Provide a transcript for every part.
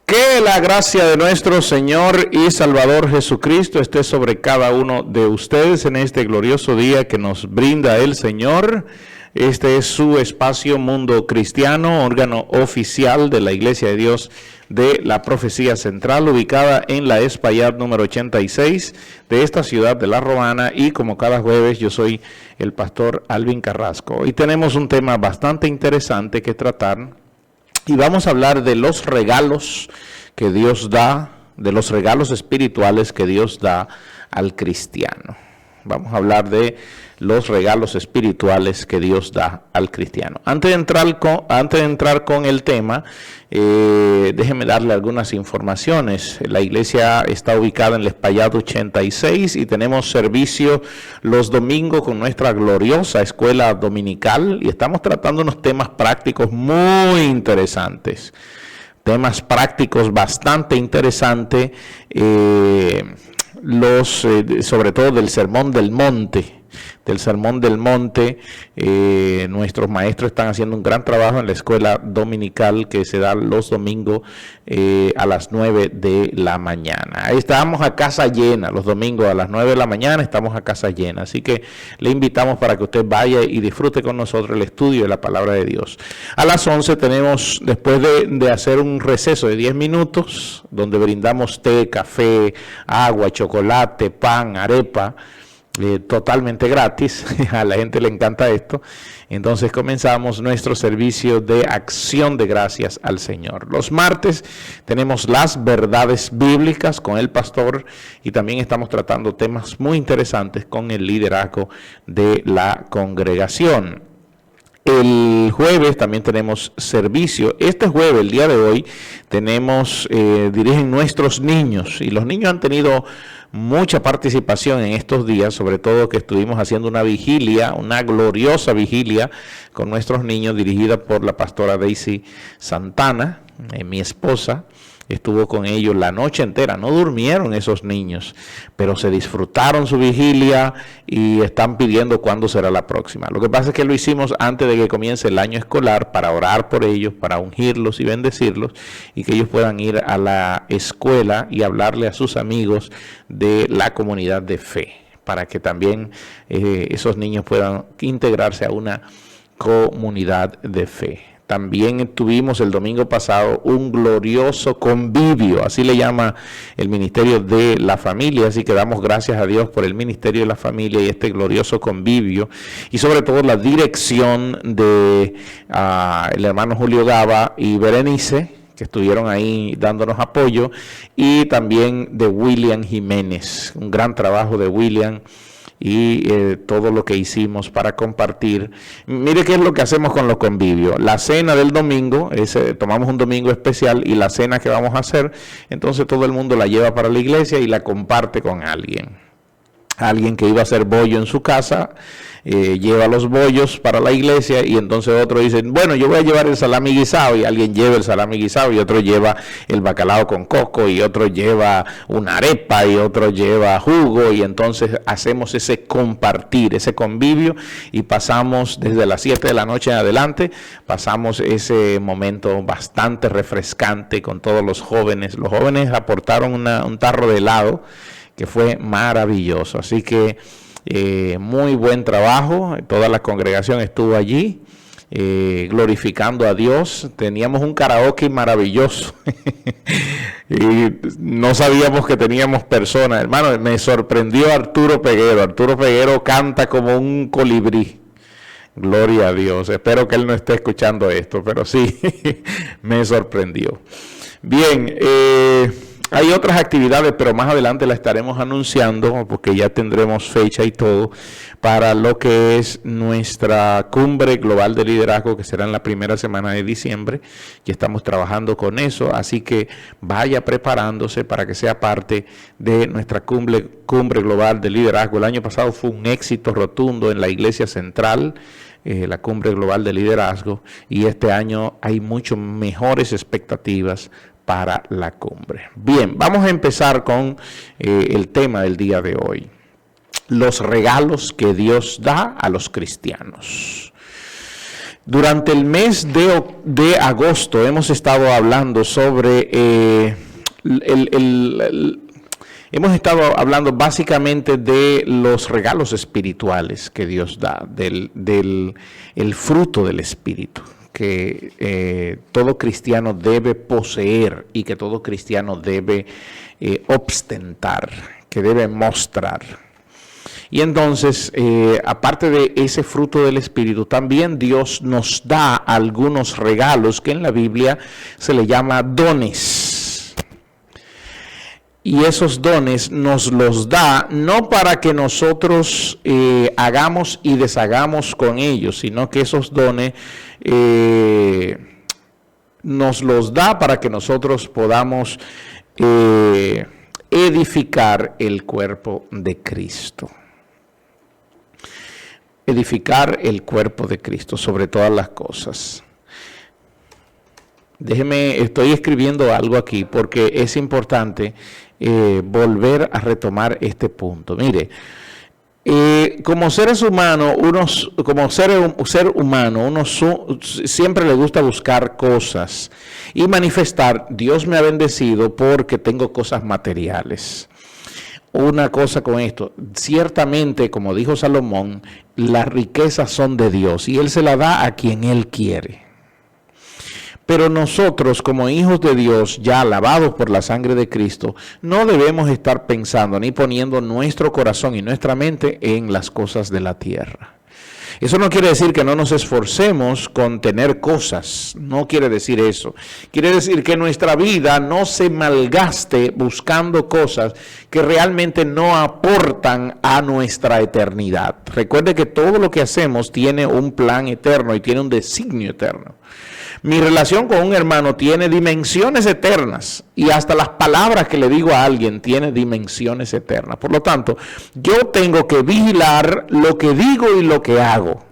Que la gracia de nuestro Señor y Salvador Jesucristo esté sobre cada uno de ustedes en este glorioso día que nos brinda el Señor. Este es su espacio Mundo Cristiano, órgano oficial de la Iglesia de Dios de la Profecía Central, ubicada en la Espaillat número 86 de esta ciudad de La Romana, y como cada jueves yo soy el pastor Alvin Carrasco. Hoy tenemos un tema bastante interesante que tratar y vamos a hablar de los regalos que Dios da, de los regalos espirituales que Dios da al cristiano. Vamos a hablar de los regalos espirituales que Dios da al cristiano. Antes de entrar con el tema, déjeme darle algunas informaciones. La iglesia está ubicada en la Espaillat 86 y tenemos servicio los domingos con nuestra gloriosa escuela dominical y estamos tratando unos temas prácticos muy interesantes. Temas prácticos bastante interesantes, sobre todo del Sermón del Monte. Nuestros maestros están haciendo un gran trabajo en la escuela dominical que se da los domingos a las 9 de la mañana. Ahí estamos a casa llena, los domingos a las 9 de la mañana estamos a casa llena. Así que le invitamos para que usted vaya y disfrute con nosotros el estudio de la palabra de Dios. A las 11 tenemos, después de hacer un receso de 10 minutos, donde brindamos té, café, agua, chocolate, pan, arepa, totalmente gratis. A la gente le encanta esto. Entonces comenzamos nuestro servicio de acción de gracias al Señor. Los martes tenemos las verdades bíblicas con el pastor y también estamos tratando temas muy interesantes con el liderazgo de la congregación. El jueves también tenemos servicio. Este jueves, el día de hoy, dirigen nuestros niños, y los niños han tenido mucha participación en estos días, sobre todo que estuvimos haciendo una vigilia, una gloriosa vigilia con nuestros niños, dirigida por la pastora Daisy Santana, mi esposa. Estuvo con ellos la noche entera, no durmieron esos niños, pero se disfrutaron su vigilia y están pidiendo cuándo será la próxima. Lo que pasa es que lo hicimos antes de que comience el año escolar para orar por ellos, para ungirlos y bendecirlos, y que ellos puedan ir a la escuela y hablarle a sus amigos de la comunidad de fe, para que también esos niños puedan integrarse a una comunidad de fe. También tuvimos el domingo pasado un glorioso convivio, así le llama el Ministerio de la Familia, así que damos gracias a Dios por el Ministerio de la Familia y este glorioso convivio, y sobre todo la dirección de el hermano Julio Gaba y Berenice, que estuvieron ahí dándonos apoyo, y también de William Jiménez, un gran trabajo de William, y todo lo que hicimos para compartir. Mire qué es lo que hacemos con los convivios. La cena del domingo, tomamos un domingo especial, y la cena que vamos a hacer, entonces todo el mundo la lleva para la iglesia y la comparte con alguien. Alguien que iba a hacer bollo en su casa, lleva los bollos para la iglesia, y entonces otro dice, bueno, yo voy a llevar el salami guisado, y alguien lleva el salami guisado, y otro lleva el bacalao con coco, y otro lleva una arepa, y otro lleva jugo, y entonces hacemos ese compartir, ese convivio, y pasamos desde las 7 de la noche en adelante, pasamos ese momento bastante refrescante con todos los jóvenes. Los jóvenes aportaron un tarro de helado, que fue maravilloso. Así que muy buen trabajo. Toda la congregación estuvo allí glorificando a Dios. Teníamos un karaoke maravilloso y no sabíamos que teníamos personas. Hermano, me sorprendió Arturo Peguero. Arturo Peguero canta como un colibrí. Gloria a Dios. Espero que él no esté escuchando esto, pero sí, me sorprendió. Bien, hay otras actividades, pero más adelante las estaremos anunciando, porque ya tendremos fecha y todo, para lo que es nuestra cumbre global de liderazgo, que será en la primera semana de diciembre. Ya estamos trabajando con eso, así que vaya preparándose para que sea parte de nuestra cumbre global de liderazgo. El año pasado fue un éxito rotundo en la Iglesia Central, la cumbre global de liderazgo, y este año hay mucho mejores expectativas para la cumbre. Bien, vamos a empezar con el tema del día de hoy. Los regalos que Dios da a los cristianos. Durante el mes de agosto hemos estado hablando sobre hemos estado hablando básicamente de los regalos espirituales que Dios da, del fruto del Espíritu, que todo cristiano debe poseer y que todo cristiano debe ostentar, que debe mostrar. Y entonces, aparte de ese fruto del Espíritu, también Dios nos da algunos regalos que en la Biblia se le llama dones. Y esos dones nos los da no para que nosotros hagamos y deshagamos con ellos, sino que esos dones nos los da para que nosotros podamos edificar el cuerpo de Cristo. Edificar el cuerpo de Cristo sobre todas las cosas. Déjeme, estoy escribiendo algo aquí porque es importante volver a retomar este punto. Mire, como seres humanos, ser humano, uno siempre le gusta buscar cosas y manifestar, Dios me ha bendecido porque tengo cosas materiales. Una cosa con esto, ciertamente, como dijo Salomón, las riquezas son de Dios y Él se la da a quien Él quiere. Pero nosotros, como hijos de Dios, ya lavados por la sangre de Cristo, no debemos estar pensando ni poniendo nuestro corazón y nuestra mente en las cosas de la tierra. Eso no quiere decir que no nos esforcemos con tener cosas, no quiere decir eso. Quiere decir que nuestra vida no se malgaste buscando cosas que realmente no aportan a nuestra eternidad. Recuerde que todo lo que hacemos tiene un plan eterno y tiene un designio eterno. Mi relación con un hermano tiene dimensiones eternas y hasta las palabras que le digo a alguien tienen dimensiones eternas. Por lo tanto, yo tengo que vigilar lo que digo y lo que hago.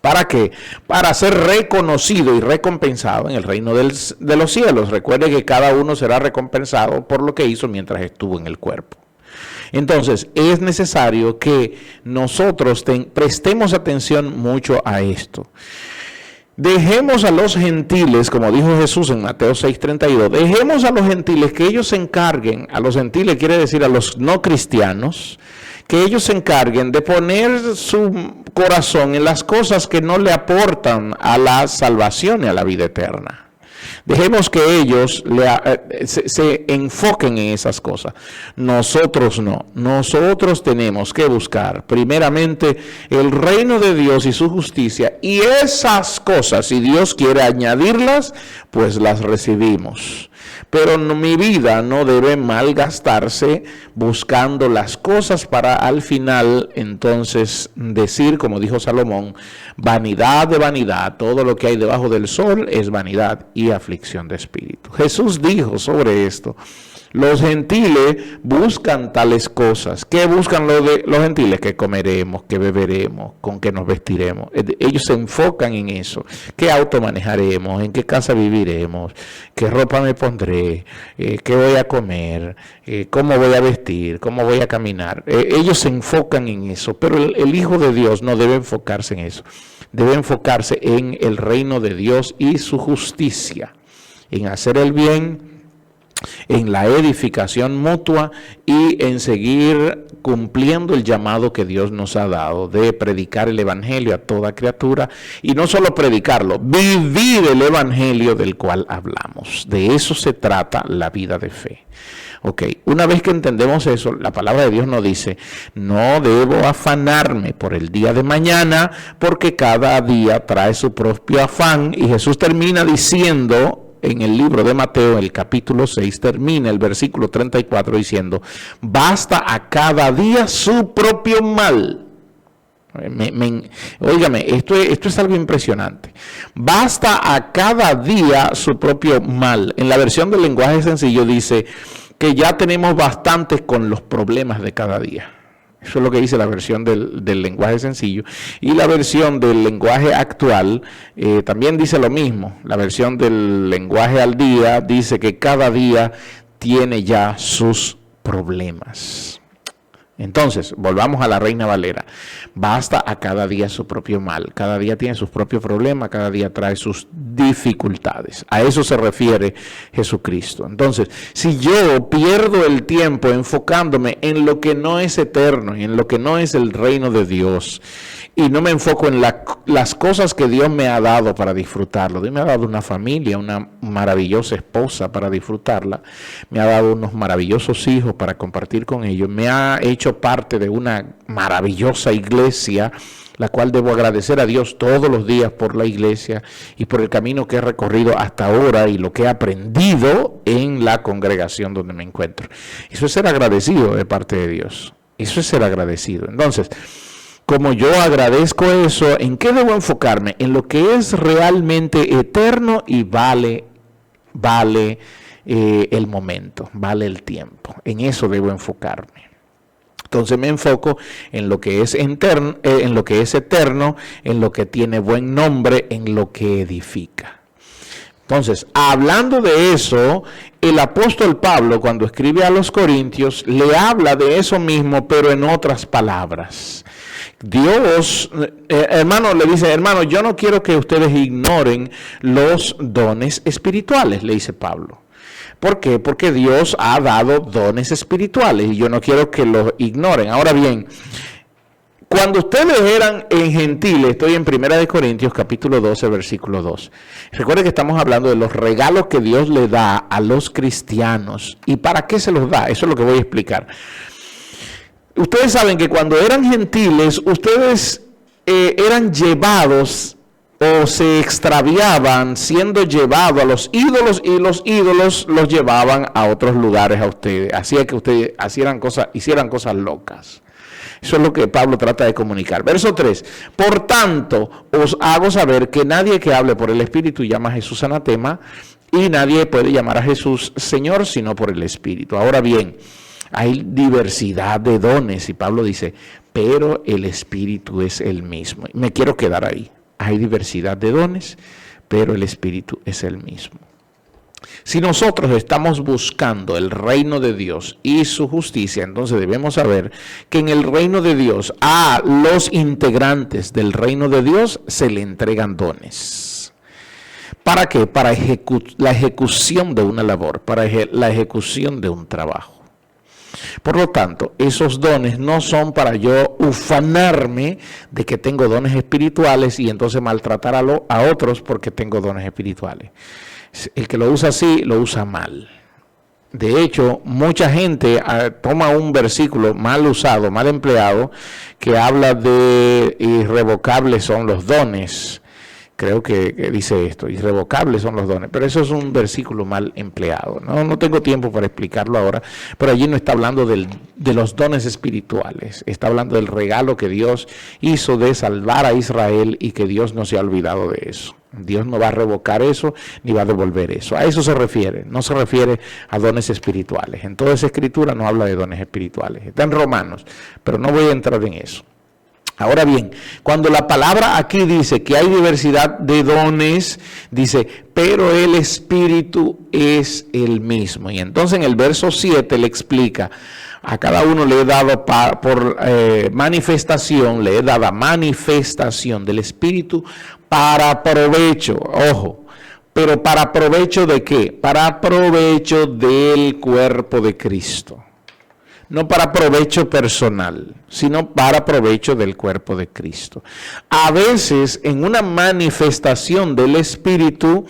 ¿Para qué? Para ser reconocido y recompensado en el reino de los cielos. Recuerde que cada uno será recompensado por lo que hizo mientras estuvo en el cuerpo. Entonces, es necesario que nosotros prestemos atención mucho a esto. Dejemos a los gentiles, como dijo Jesús en Mateo 6:32, dejemos a los gentiles que ellos se encarguen, a los gentiles quiere decir a los no cristianos, que ellos se encarguen de poner su corazón en las cosas que no le aportan a la salvación y a la vida eterna. Dejemos que ellos se enfoquen en esas cosas. Nosotros no. Nosotros tenemos que buscar primeramente el reino de Dios y su justicia. Y esas cosas, si Dios quiere añadirlas, pues las recibimos. Pero mi vida no debe malgastarse buscando las cosas para al final entonces decir, como dijo Salomón, vanidad de vanidad, todo lo que hay debajo del sol es vanidad y aflicción de espíritu. Jesús dijo sobre esto, los gentiles buscan tales cosas. ¿Qué buscan los gentiles? Que comeremos, que beberemos, con que nos vestiremos. Ellos se enfocan en eso. ¿Qué auto manejaremos? ¿En qué casa viviremos? ¿Qué ropa me pondré? ¿Qué voy a comer? ¿Cómo voy a vestir? ¿Cómo voy a caminar? Ellos se enfocan en eso. Pero el Hijo de Dios no debe enfocarse en eso. Debe enfocarse en el reino de Dios y su justicia. En hacer el bien, en la edificación mutua y en seguir cumpliendo el llamado que Dios nos ha dado de predicar el evangelio a toda criatura y no solo predicarlo, vivir el evangelio del cual hablamos. De eso se trata la vida de fe. Ok, una vez que entendemos eso, la palabra de Dios nos dice, no debo afanarme por el día de mañana porque cada día trae su propio afán. Y Jesús termina diciendo en el libro de Mateo, el capítulo 6, termina el versículo 34 diciendo, basta a cada día su propio mal. Óigame, esto es algo impresionante. Basta a cada día su propio mal. En la versión del lenguaje sencillo dice que ya tenemos bastantes con los problemas de cada día. Eso es lo que dice la versión del lenguaje sencillo. Y la versión del lenguaje actual también dice lo mismo. La versión del lenguaje al día dice que cada día tiene ya sus problemas. Entonces, volvamos a la Reina Valera. Basta a cada día su propio mal. Cada día tiene sus propios problemas, cada día trae sus dificultades. A eso se refiere Jesucristo. Entonces, si yo pierdo el tiempo enfocándome en lo que no es eterno y en lo que no es el reino de Dios, y no me enfoco en las cosas que Dios me ha dado para disfrutarlo. Dios me ha dado una familia, una maravillosa esposa para disfrutarla. Me ha dado unos maravillosos hijos para compartir con ellos. Me ha hecho parte de una maravillosa iglesia, la cual debo agradecer a Dios todos los días por la iglesia y por el camino que he recorrido hasta ahora y lo que he aprendido en la congregación donde me encuentro. Eso es ser agradecido de parte de Dios. Eso es ser agradecido. Entonces, como yo agradezco eso, ¿en qué debo enfocarme? En lo que es realmente eterno y vale el momento, vale el tiempo. En eso debo enfocarme. Entonces me enfoco en lo que es eterno, en lo que tiene buen nombre, en lo que edifica. Entonces, hablando de eso, el apóstol Pablo, cuando escribe a los Corintios, le habla de eso mismo, pero en otras palabras. Dios, hermano, le dice, hermano, yo no quiero que ustedes ignoren los dones espirituales, le dice Pablo. ¿Por qué? Porque Dios ha dado dones espirituales y yo no quiero que los ignoren. Ahora bien, cuando ustedes eran en gentiles, estoy en 1 Corintios capítulo 12, versículo 2. Recuerden que estamos hablando de los regalos que Dios le da a los cristianos. ¿Y para qué se los da? Eso es lo que voy a explicar. Ustedes saben que cuando eran gentiles, ustedes eran llevados o se extraviaban siendo llevados a los ídolos y los ídolos los llevaban a otros lugares a ustedes. Hacía que ustedes hicieran cosas locas. Eso es lo que Pablo trata de comunicar. Verso 3. Por tanto, os hago saber que nadie que hable por el Espíritu llama a Jesús anatema y nadie puede llamar a Jesús Señor sino por el Espíritu. Ahora bien, hay diversidad de dones y Pablo dice, pero el Espíritu es el mismo. Me quiero quedar ahí. Hay diversidad de dones, pero el Espíritu es el mismo. Si nosotros estamos buscando el reino de Dios y su justicia, entonces debemos saber que en el reino de Dios a los integrantes del reino de Dios se le entregan dones. ¿Para qué? Para la ejecución de una labor, para la ejecución de un trabajo. Por lo tanto, esos dones no son para yo ufanarme de que tengo dones espirituales y entonces maltratar a otros porque tengo dones espirituales. El que lo usa así, lo usa mal. De hecho, mucha gente toma un versículo mal usado, mal empleado, que habla de irrevocables son los dones. Creo que dice esto, irrevocables son los dones, pero eso es un versículo mal empleado. No tengo tiempo para explicarlo ahora, pero allí no está hablando de los dones espirituales, está hablando del regalo que Dios hizo de salvar a Israel y que Dios no se ha olvidado de eso. Dios no va a revocar eso ni va a devolver eso. A eso se refiere, no se refiere a dones espirituales. En toda esa escritura no habla de dones espirituales, está en Romanos, pero no voy a entrar en eso. Ahora bien, cuando la palabra aquí dice que hay diversidad de dones, dice, pero el Espíritu es el mismo. Y entonces en el verso 7 le explica, a cada uno le he dado por manifestación, le he dado manifestación del Espíritu para provecho, ojo, pero para provecho ¿de qué? Para provecho del cuerpo de Cristo. No para provecho personal, sino para provecho del cuerpo de Cristo. A veces, en una manifestación del Espíritu,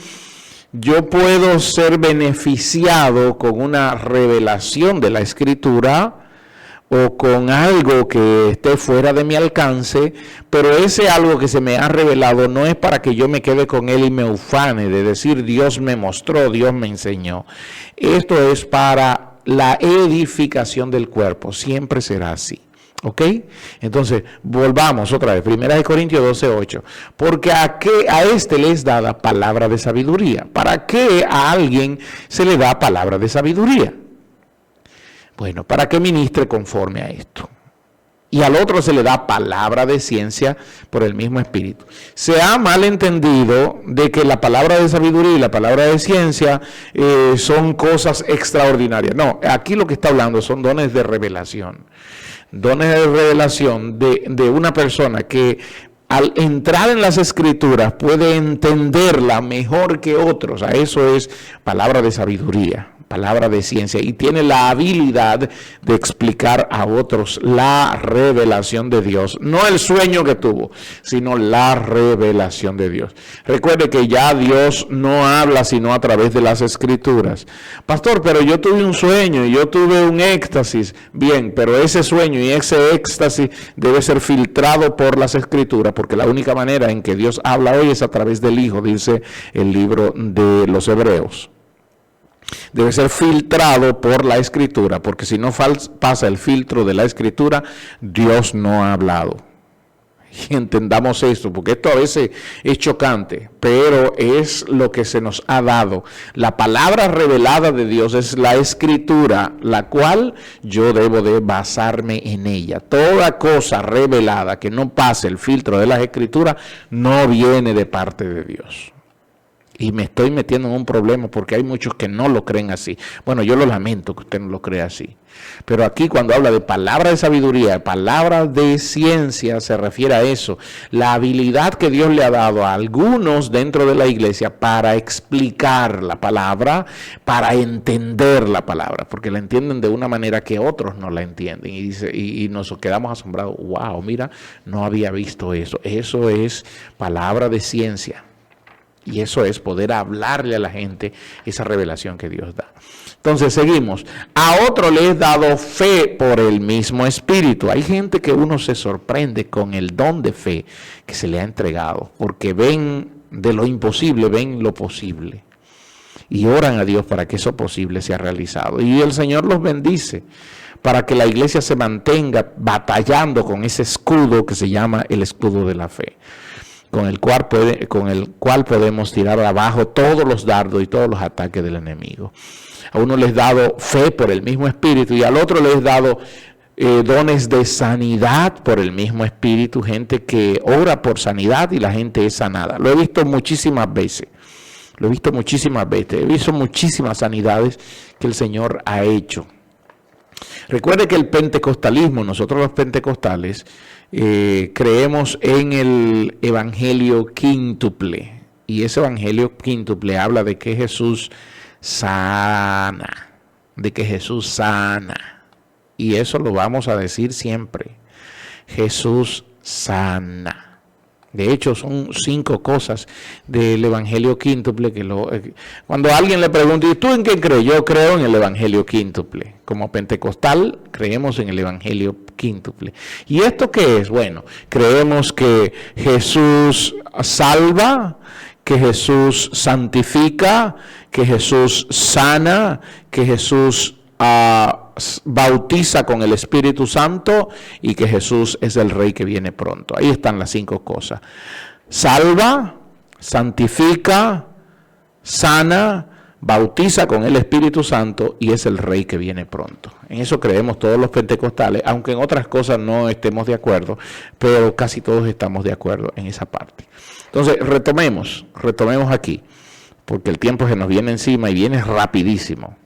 yo puedo ser beneficiado con una revelación de la Escritura o con algo que esté fuera de mi alcance, pero ese algo que se me ha revelado no es para que yo me quede con él y me ufane de decir Dios me mostró, Dios me enseñó. Esto es para la edificación del cuerpo, siempre será así. ¿Ok? Entonces, volvamos otra vez. 1 Corintios 12:8. Porque a este les dada palabra de sabiduría. ¿Para qué a alguien se le da palabra de sabiduría? Bueno, para que ministre conforme a esto. Y al otro se le da palabra de ciencia por el mismo Espíritu. Se ha malentendido de que la palabra de sabiduría y la palabra de ciencia son cosas extraordinarias. No, aquí lo que está hablando son dones de revelación. dones de revelación de una persona que al entrar en las Escrituras puede entenderla mejor que otros. A eso es palabra de sabiduría, palabra de ciencia, y tiene la habilidad de explicar a otros la revelación de Dios, no el sueño que tuvo, sino la revelación de Dios. Recuerde que ya Dios no habla sino a través de las Escrituras. Pastor, pero yo tuve un sueño, yo tuve un éxtasis. Bien, pero ese sueño y ese éxtasis debe ser filtrado por las Escrituras, porque la única manera en que Dios habla hoy es a través del Hijo, dice el libro de los Hebreos. Debe ser filtrado por la Escritura, porque si no pasa el filtro de la Escritura, Dios no ha hablado. Y entendamos esto, porque esto a veces es chocante, pero es lo que se nos ha dado. La palabra revelada de Dios es la Escritura, la cual yo debo de basarme en ella. Toda cosa revelada que no pase el filtro de las Escrituras no viene de parte de Dios. Y me estoy metiendo en un problema porque hay muchos que no lo creen así. Bueno, yo lo lamento que usted no lo crea así. Pero aquí cuando habla de palabra de sabiduría, palabra de ciencia, se refiere a eso. La habilidad que Dios le ha dado a algunos dentro de la iglesia para explicar la palabra, para entender la palabra. Porque la entienden de una manera que otros no la entienden. Y nos quedamos asombrados. Wow, mira, no había visto eso. Eso es palabra de ciencia. Y eso es poder hablarle a la gente esa revelación que Dios da. Entonces seguimos. A otro le he dado fe por el mismo Espíritu. Hay gente que uno se sorprende con el don de fe que se le ha entregado, porque ven de lo imposible, ven lo posible. Y oran a Dios para que eso posible sea realizado. Y el Señor los bendice para que la iglesia se mantenga batallando con ese escudo que se llama el escudo de la fe, con el cual podemos tirar abajo todos los dardos y todos los ataques del enemigo. A uno les he dado fe por el mismo Espíritu y al otro les he dado dones de sanidad por el mismo Espíritu, gente que ora por sanidad y la gente es sanada. Lo he visto muchísimas veces. He visto muchísimas sanidades que el Señor ha hecho. Recuerde que el pentecostalismo, nosotros los pentecostales, creemos en el evangelio quíntuple, y ese evangelio quíntuple habla de que Jesús sana, y eso lo vamos a decir siempre. Jesús sana. De hecho, son 5 cosas del evangelio quíntuple cuando alguien le pregunta, ¿y tú en qué crees? Yo creo en el evangelio quíntuple. Como pentecostal, creemos en el evangelio quíntuple. ¿Y esto qué es? Bueno, creemos que Jesús salva, que Jesús santifica, que Jesús sana, que Jesús bautiza con el Espíritu Santo y que Jesús es el Rey que viene pronto. Ahí están las 5 cosas. Salva, santifica, sana, bautiza con el Espíritu Santo y es el Rey que viene pronto. En eso creemos todos los pentecostales, aunque en otras cosas no estemos de acuerdo, pero casi todos estamos de acuerdo en esa parte. Entonces, retomemos aquí, porque el tiempo se nos viene encima y viene rapidísimo.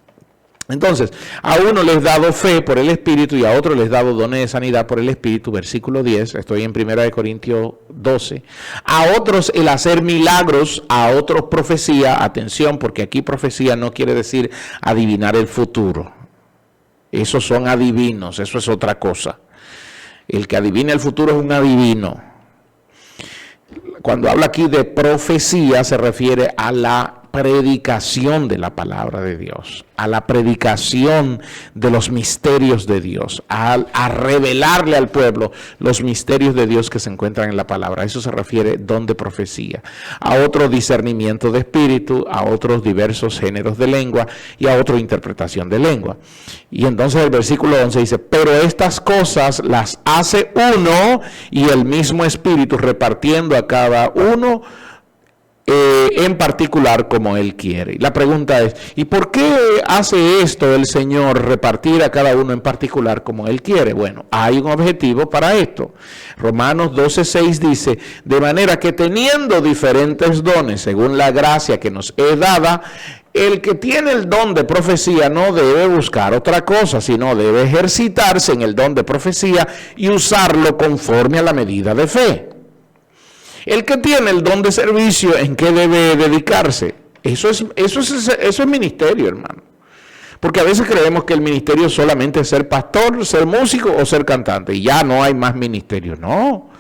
Entonces, a uno les he dado fe por el Espíritu y a otro les he dado dones de sanidad por el Espíritu, versículo 10, estoy en 1 Corintios 12. A otros el hacer milagros, a otros profecía, atención, porque aquí profecía no quiere decir adivinar el futuro. Esos son adivinos, eso es otra cosa. El que adivina el futuro es un adivino. Cuando habla aquí de profecía se refiere a la predicación de la palabra de Dios, a la predicación de los misterios de Dios, a revelarle al pueblo los misterios de Dios que se encuentran en la palabra. A eso se refiere don de profecía. A otro discernimiento de espíritu, a otros diversos géneros de lengua y a otra interpretación de lengua. Y entonces el versículo 11 dice, pero estas cosas las hace uno y el mismo Espíritu, repartiendo a cada uno en particular como Él quiere. Y la pregunta es, ¿y por qué hace esto el Señor, repartir a cada uno en particular como Él quiere? Bueno, hay un objetivo para esto. Romanos 12:6 dice, de manera que teniendo diferentes dones según la gracia que nos es dada, el que tiene el don de profecía no debe buscar otra cosa, sino debe ejercitarse en el don de profecía y usarlo conforme a la medida de fe. El que tiene el don de servicio, ¿en qué debe dedicarse? Eso es ministerio, hermano. Porque a veces creemos que el ministerio solamente es ser pastor, ser músico o ser cantante. Y ya no hay más ministerio. No,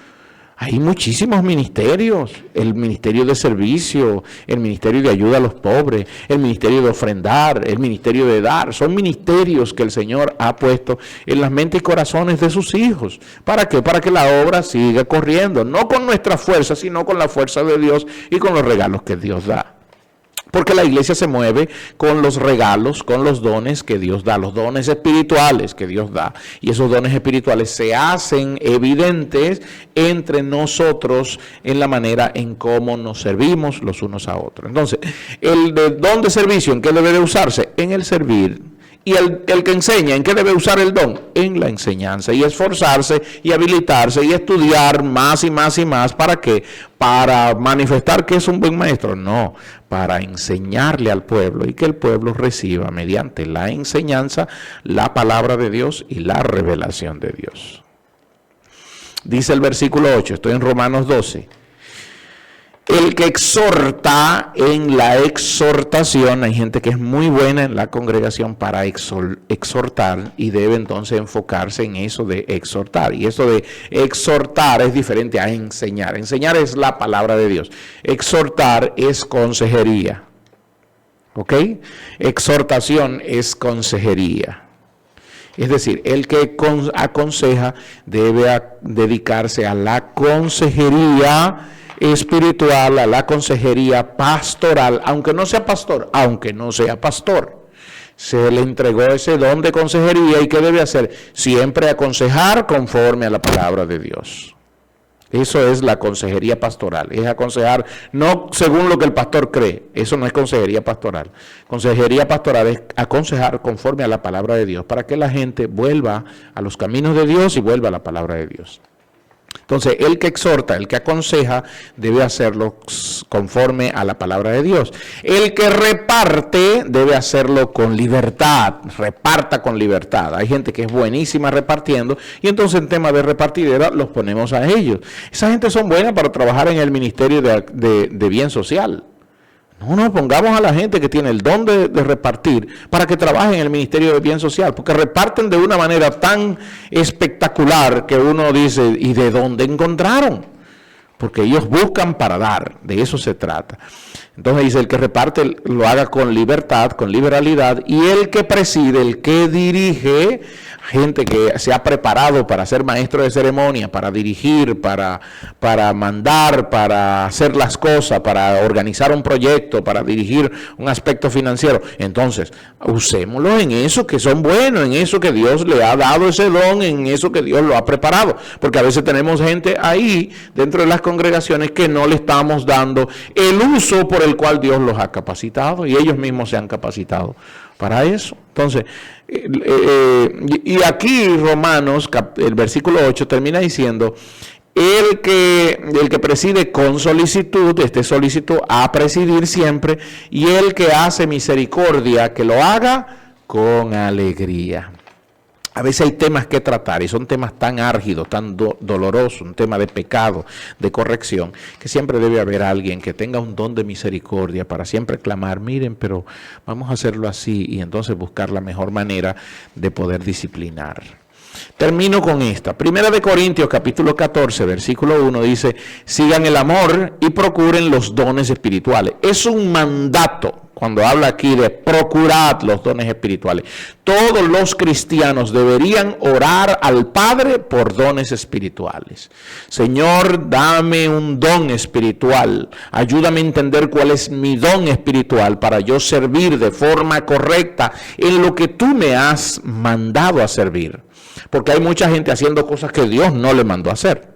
hay muchísimos ministerios. El ministerio de servicio, el ministerio de ayuda a los pobres, el ministerio de ofrendar, el ministerio de dar. Son ministerios que el Señor ha puesto en las mentes y corazones de sus hijos. ¿Para qué? Para que la obra siga corriendo. No con nuestra fuerza, sino con la fuerza de Dios y con los regalos que Dios da. Porque la iglesia se mueve con los regalos, con los dones que Dios da, los dones espirituales que Dios da. Y esos dones espirituales se hacen evidentes entre nosotros en la manera en cómo nos servimos los unos a otros. Entonces, el don de servicio, ¿en qué debe de usarse? En el servir. Y el que enseña, ¿en qué debe usar el don? En la enseñanza. Y esforzarse y habilitarse y estudiar más y más y más. ¿Para qué? ¿Para manifestar que es un buen maestro? No, para enseñarle al pueblo y que el pueblo reciba mediante la enseñanza la palabra de Dios y la revelación de Dios. Dice el versículo 8, estoy en Romanos 12. El que exhorta en la exhortación, hay gente que es muy buena en la congregación para exhortar y debe entonces enfocarse en eso de exhortar. Y eso de exhortar es diferente a enseñar. Enseñar es la palabra de Dios. Exhortar es consejería. ¿Ok? Exhortación es consejería. Es decir, el que aconseja debe dedicarse a la consejería espiritual, a la consejería pastoral, aunque no sea pastor, se le entregó ese don de consejería y ¿qué debe hacer? Siempre aconsejar conforme a la palabra de Dios. Eso es la consejería pastoral, es aconsejar no según lo que el pastor cree, eso no es consejería pastoral. Consejería pastoral es aconsejar conforme a la palabra de Dios, para que la gente vuelva a los caminos de Dios y vuelva a la palabra de Dios. Entonces, el que exhorta, el que aconseja, debe hacerlo conforme a la palabra de Dios. El que reparte debe hacerlo con libertad, reparta con libertad. Hay gente que es buenísima repartiendo y entonces en tema de repartidera los ponemos a ellos. Esa gente son buenas para trabajar en el ministerio de bien social. No, pongamos a la gente que tiene el don de repartir para que trabaje en el Ministerio de Bien Social, porque reparten de una manera tan espectacular que uno dice, ¿y de dónde encontraron? Porque ellos buscan para dar, de eso se trata. Entonces dice, el que reparte lo haga con libertad, con liberalidad, y el que preside, el que dirige, gente que se ha preparado para ser maestro de ceremonia, para dirigir, para mandar, para hacer las cosas, para organizar un proyecto, para dirigir un aspecto financiero. Entonces, usémoslo en eso que son buenos, en eso que Dios le ha dado ese don, en eso que Dios lo ha preparado. Porque a veces tenemos gente ahí dentro de las congregaciones que no le estamos dando el uso por el cual Dios los ha capacitado y ellos mismos se han capacitado para eso. Entonces, y aquí Romanos, el versículo 8 termina diciendo, el que preside con solicitud, esté solícito a presidir siempre, y el que hace misericordia, que lo haga con alegría. A veces hay temas que tratar y son temas tan álgidos, tan dolorosos, un tema de pecado, de corrección, que siempre debe haber alguien que tenga un don de misericordia para siempre clamar, miren, pero vamos a hacerlo así y entonces buscar la mejor manera de poder disciplinar. Termino con esta. Primera de Corintios, capítulo 14, versículo 1, dice, sigan el amor y procuren los dones espirituales. Es un mandato. Cuando habla aquí de procurar los dones espirituales, todos los cristianos deberían orar al Padre por dones espirituales. Señor, dame un don espiritual. Ayúdame a entender cuál es mi don espiritual para yo servir de forma correcta en lo que tú me has mandado a servir. Porque hay mucha gente haciendo cosas que Dios no le mandó a hacer.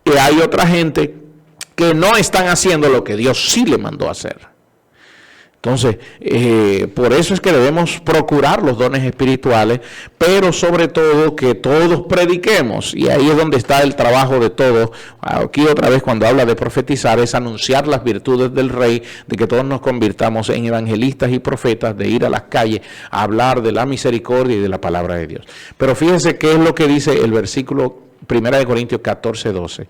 Y hay otra gente que no están haciendo lo que Dios sí le mandó a hacer. Entonces, por eso es que debemos procurar los dones espirituales, pero sobre todo que todos prediquemos, y ahí es donde está el trabajo de todos. Aquí otra vez cuando habla de profetizar es anunciar las virtudes del Rey, de que todos nos convirtamos en evangelistas y profetas, de ir a las calles a hablar de la misericordia y de la palabra de Dios. Pero fíjense qué es lo que dice el versículo 1 Corintios 14:12.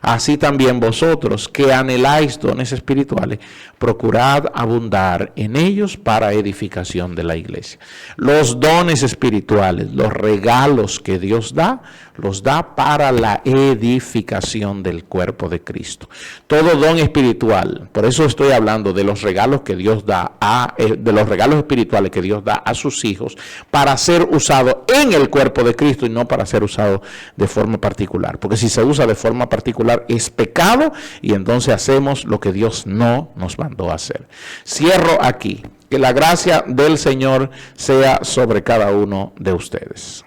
Así también vosotros que anheláis dones espirituales, procurad abundar en ellos para edificación de la iglesia. Los dones espirituales, los regalos que Dios da, los da para la edificación del cuerpo de Cristo. Todo don espiritual, por eso estoy hablando de los regalos que Dios da, de los regalos espirituales que Dios da a sus hijos para ser usado en el cuerpo de Cristo y no para ser usado de forma particular. Porque si se usa de forma particular es pecado y entonces hacemos lo que Dios no nos mandó a hacer. Cierro aquí. Que la gracia del Señor sea sobre cada uno de ustedes.